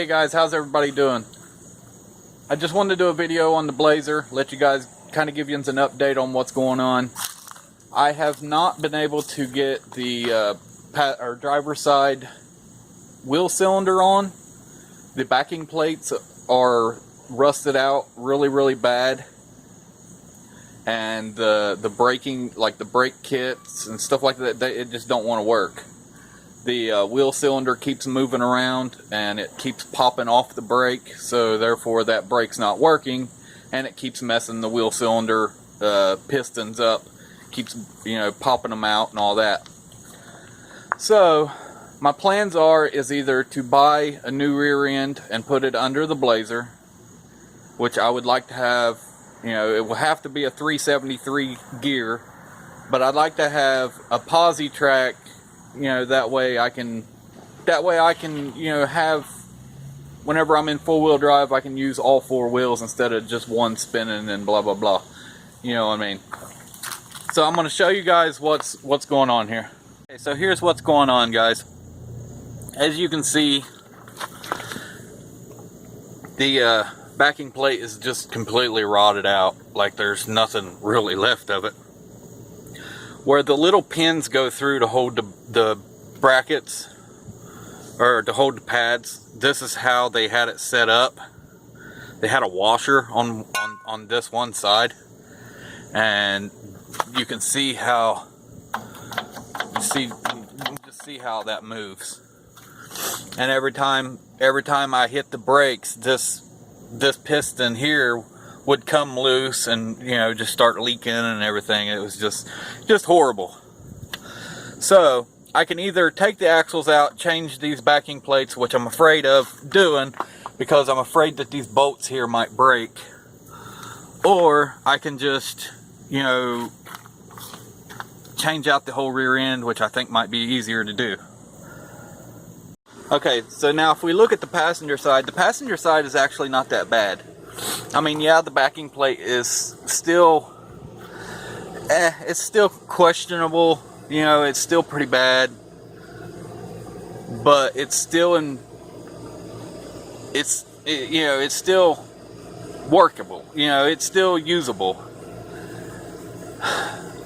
Hey guys, how's everybody doing? I just wanted to do a video on the Blazer, let you guys kind of give you an update on what's going on. I have not been able to get the driver's side wheel cylinder on. The backing plates are rusted out really bad, and the braking, like the brake kits and stuff like that, it just don't want to work. The wheel cylinder keeps moving around and it keeps popping off the brake, so therefore that brake's not working, and it keeps messing the wheel cylinder pistons up, keeps, you know, popping them out and all that. So my plans is either to buy a new rear end and put it under the Blazer, which I would like to have. You know, it will have to be a 373 gear, but I'd like to have a posi track. You know, that way I can, you know, have, whenever I'm in full wheel drive, I can use all four wheels instead of just one spinning and blah blah blah. You know what I mean? So I'm going to show you guys what's going on here. Okay, so here's what's going on, guys. As you can see, the backing plate is just completely rotted out. Like there's nothing really left of it. Where the little pins go through to hold the brackets, or to hold the pads, this is how they had it set up. They had a washer on this one side, and you can see how just see how that moves. And every time I hit the brakes, this piston here would come loose and, you know, just start leaking and everything. It was just horrible. So I can either take the axles out, change these backing plates, which I'm afraid of doing because I'm afraid that these bolts here might break, or I can just, you know, change out the whole rear end, which I think might be easier to do. Okay, so now if we look at the passenger side is actually not that bad. I mean, yeah, the backing plate is still, it's still questionable. You know, it's still pretty bad, but it's still you know, it's still workable. You know, it's still usable.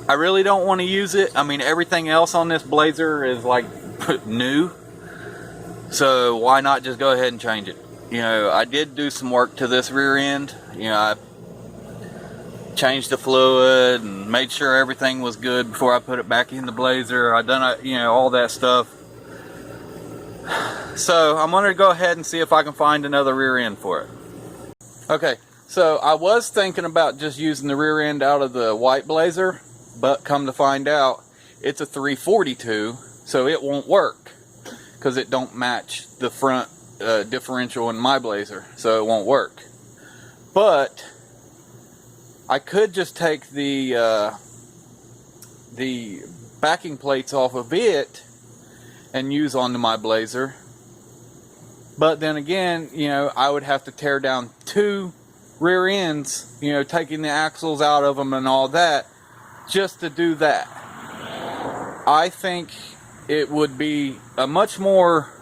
I really don't want to use it. I mean, everything else on this Blazer is like new, so why not just go ahead and change it? You know, I did do some work to this rear end. You know, I changed the fluid and made sure everything was good before I put it back in the Blazer. I done, you know, all that stuff. So I'm gonna go ahead and see if I can find another rear end for it. Okay, so I was thinking about just using the rear end out of the white Blazer, but come to find out, it's a 342, so it won't work because it don't match the front differential in my Blazer, so it won't work. But I could just take the backing plates off of it and use onto my Blazer. But then again, you know, I would have to tear down two rear ends, you know, taking the axles out of them and all that, just to do that. I think it would be a much more,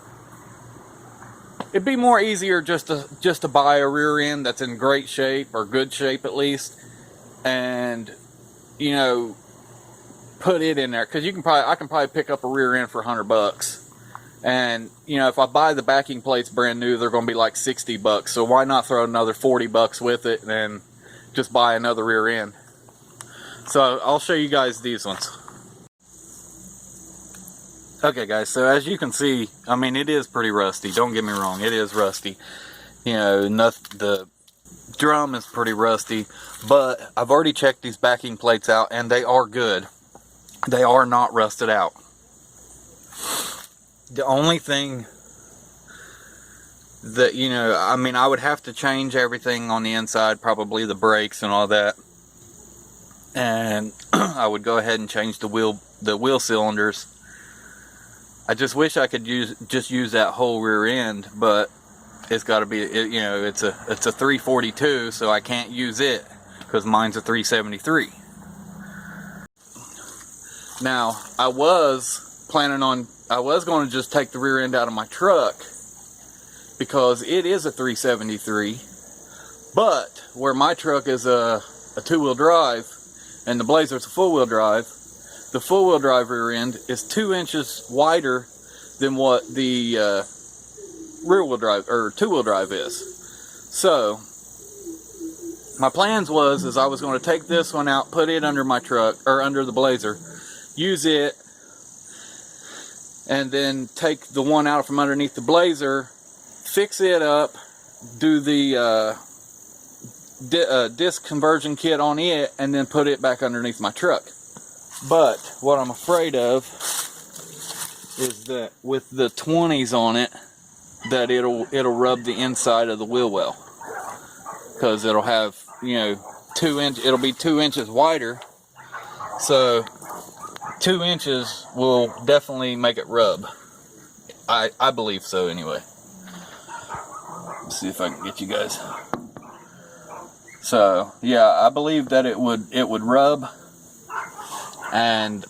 it'd be more easier just to buy a rear end that's in great shape, or good shape at least, and, you know, put it in there, because I can probably pick up a rear end for $100, and, you know, if I buy the backing plates brand new, they're going to be like $60, so why not throw another $40 with it and just buy another rear end? So I'll show you guys these ones. Okay guys, so as you can see, I mean, it is pretty rusty, don't get me wrong, it is rusty. You know, the drum is pretty rusty, but I've already checked these backing plates out and they are good. They are not rusted out. The only thing that, you know, I mean, I would have to change everything on the inside, probably the brakes and all that. And I would go ahead and change the wheel cylinders. I just wish I could just use that whole rear end, but it's got to be, you know, it's a 342, so I can't use it because mine's a 373. Now, I was going to just take the rear end out of my truck, because it is a 373, but where my truck is a two-wheel drive and the Blazer's a four-wheel drive, the four-wheel drive rear end is 2 inches wider than what the rear-wheel drive or two-wheel drive is. So my plans is I was going to take this one out, put it under my truck or under the Blazer, use it, and then take the one out from underneath the Blazer, fix it up, do the disc conversion kit on it, and then put it back underneath my truck. But what I'm afraid of is that with the 20s on it, that it'll rub the inside of the wheel well, because it'll have, you know, it'll be 2 inches wider, so 2 inches will definitely make it rub. I believe so anyway. Let's see if I can get you guys. So yeah, I believe that it would rub, and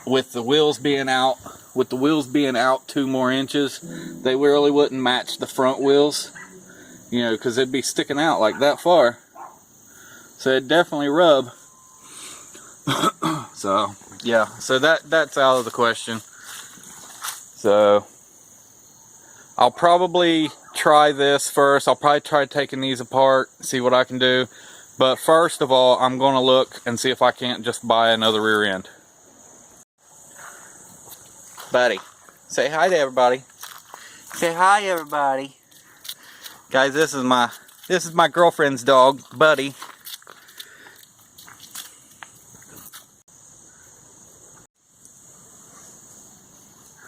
with the wheels being out 2 more inches, they really wouldn't match the front wheels, you know, because they'd be sticking out like that far. So it'd definitely rub. So yeah, so that's out of the question. So I'll probably try this first. I'll probably try taking these apart, see what I can do. But first of all, I'm going to look and see if I can't just buy another rear end. Buddy, say hi to everybody. Say hi, everybody. Guys, this is my girlfriend's dog, Buddy.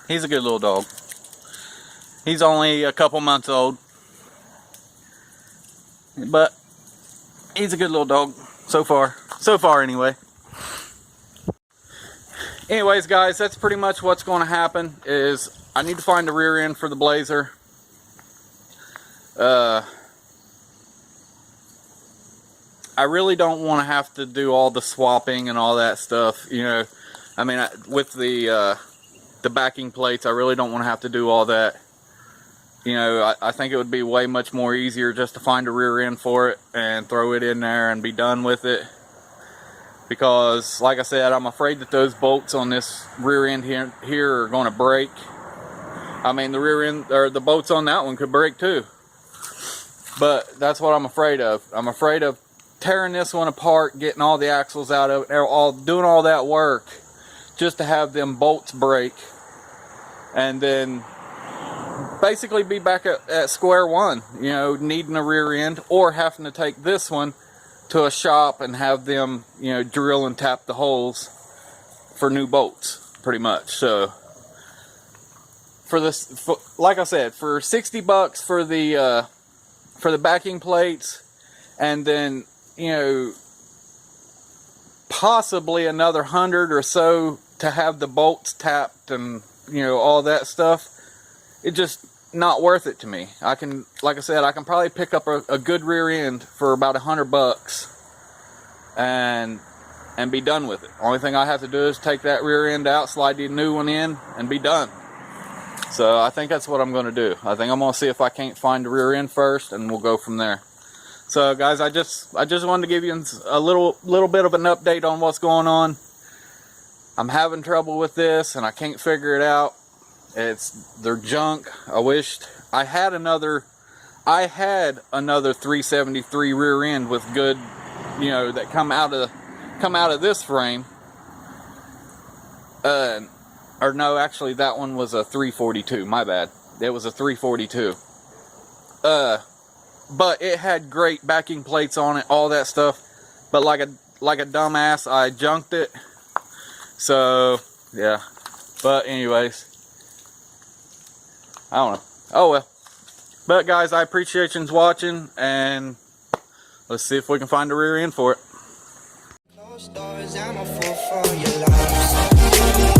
He's a good little dog. He's only a couple months old, but he's a good little dog so far. So far, anyway. Anyways, guys, that's pretty much what's going to happen. Is I need to find a rear end for the Blazer. I really don't want to have to do all the swapping and all that stuff. You know, I mean, with the backing plates, I really don't want to have to do all that. You know, I think it would be way much more easier just to find a rear end for it and throw it in there and be done with it. Because, like I said, I'm afraid that those bolts on this rear end here are going to break. I mean, the rear end, or the bolts on that one could break too. But that's what I'm afraid of. I'm afraid of tearing this one apart, getting all the axles out of it, doing all that work just to have them bolts break, and then basically be back at square one, you know, needing a rear end, or having to take this one to a shop and have them, you know, drill and tap the holes for new bolts, pretty much. So for this, like I said, for 60 bucks for the backing plates, and then, you know, possibly another 100 or so to have the bolts tapped and, you know, all that stuff, it just not worth it to me. I can, like I said, I can probably pick up a good rear end for about 100 bucks and be done with it. Only thing I have to do is take that rear end out, slide the new one in, and be done. So I think that's what I'm going to do. I think I'm going to see if I can't find the rear end first, and we'll go from there. So guys, I just wanted to give you a little bit of an update on what's going on. I'm having trouble with this, and I can't figure it out. They're junk. I wished I had another 373 rear end with good, you know, that come out of this frame. Or no, actually that one was a 342. My bad. It was a 342. But it had great backing plates on it, all that stuff. But like a dumbass, I junked it. So yeah. But anyways, I don't know. Oh well. But guys, I appreciate you watching, and let's see if we can find a rear end for it. Closed doors, I'm a fool for your love.